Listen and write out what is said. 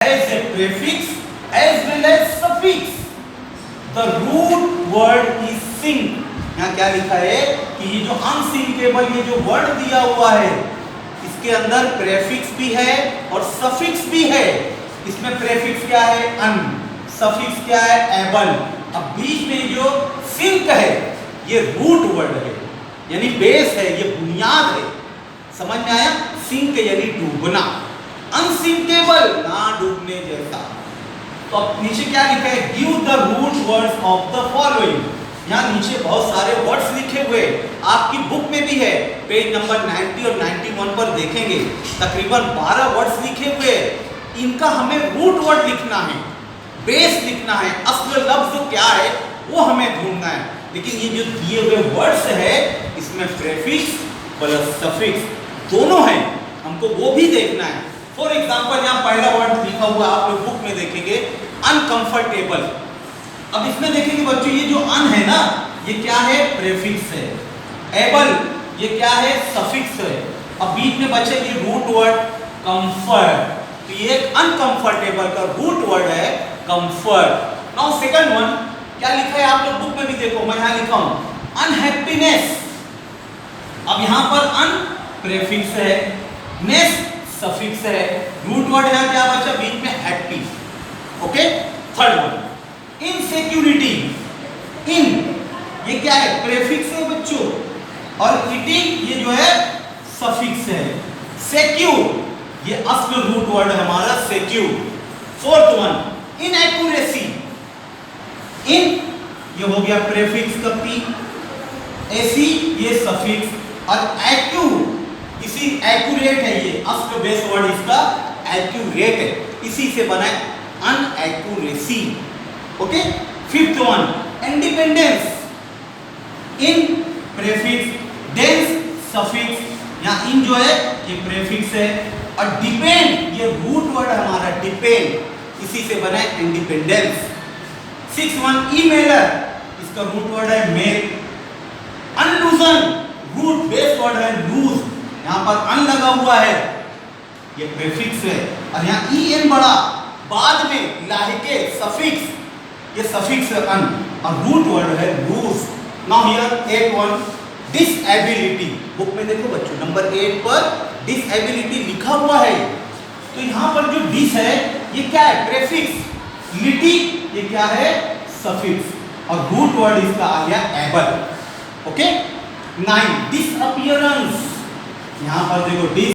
as a prefix as well as suffix. The root word is sink. यहाँ क्या लिखा है कि ये जो अनसिंकेबल ये जो वर्ड दिया हुआ है इसके अंदर प्रेफिक्स भी है और सफिक्स भी है। इसमें प्रेफिक्स क्या है अन, सफिक्स क्या है एबल। अब बीच में जो सिंक है ये रूट वर्ड है यानी बेस है, ये बुनियाद है। समझ में आया? सिंक यानी डूबना, अनसिंकेबल ना डूबने जैसा। तो अब नीचे क्या लिखा है? Give the root words of the following. यहाँ नीचे बहुत सारे वर्ड्स लिखे हुए आपकी बुक में भी है, पेज नंबर 90 और 91 पर देखेंगे तकरीबन 12 वर्ड्स लिखे हुए। इनका हमें रूट वर्ड लिखना है, बेस लिखना है, असल लफ्ज क्या है वो हमें ढूंढना है। लेकिन ये जो दिए हुए वर्ड्स है इसमें प्रेफिक्स प्लस सफिक्स दोनों हैं, हमको वो भी देखना है। फॉर एग्जाम्पल यहाँ पहला वर्ड लिखा हुआ आप लोग बुक में देखेंगे अनकंफर्टेबल। अब इसमें देखेंगे बच्चों ये जो अन है ना ये क्या है? प्रेफिक्स है। एबल ये क्या है? सफिक्स है। अब बीच में बचे ये रूट वर्ड कंफर्ट, तो ये अनकंफर्टेबल का रूट वर्ड है कंफर्ट। नाउ सेकंड वन क्या लिखा है आप लोग बुक में भी देखो, मैं यहाँ लिखा हूं अनहैप्पीनेस। अब यहाँ पर अन प्रेफिक्स है, नेस सफिक्स है, रूट वर्ड यहाँ क्या बचा? बीच में happy. Okay. Third one insecurity. In ये क्या है? प्रेफिक्स है बच्चों, और ईटिंग ये जो है सफिक्स है। सिक्योर ये असल रूट वर्ड है हमारा secure. Fourth one inaccuracy. In ये हो गया प्रेफिक्स का पी, एसी ये सफिक्स, और एक्यू इसी एक्यूरेट है, ये असल बेस वर्ड इसका एक्यूरेट है, इसी से बना है unaccuracy. Okay. Fifth one independence. In prefix, डेंस सफिक्स, यहाँ इन जो है ये प्रेफिक्स है, और डिपेंड ये रूट वर्ड हमारा डिपेंड, इसी से बना है इंडिपेंडेंस। सिक्स वन ईमेलर, इसका रूट वर्ड है मेल। अनलूजन रूट बेस वर्ड है लूज, यहाँ पर अन लगा हुआ है ये प्रेफिक्स है, और यहाँ ई एन बड़ा बाद में लाहिके सफिक्स, ये सफिक्स है अन, और रूट वर्ड है loose. Now here 8.1 disability. Book में देखो बच्चों नंबर 8 पर डिसएबिलिटी लिखा हुआ है। तो यहाँ पर जो डिस है ये क्या है? प्रेफिक्स। लिटी ये क्या है? सफिक्स, और रूट वर्ड इसका आ गया एबल। ओके। 9 डिसअपियरेंस। यहाँ पर देखो डिस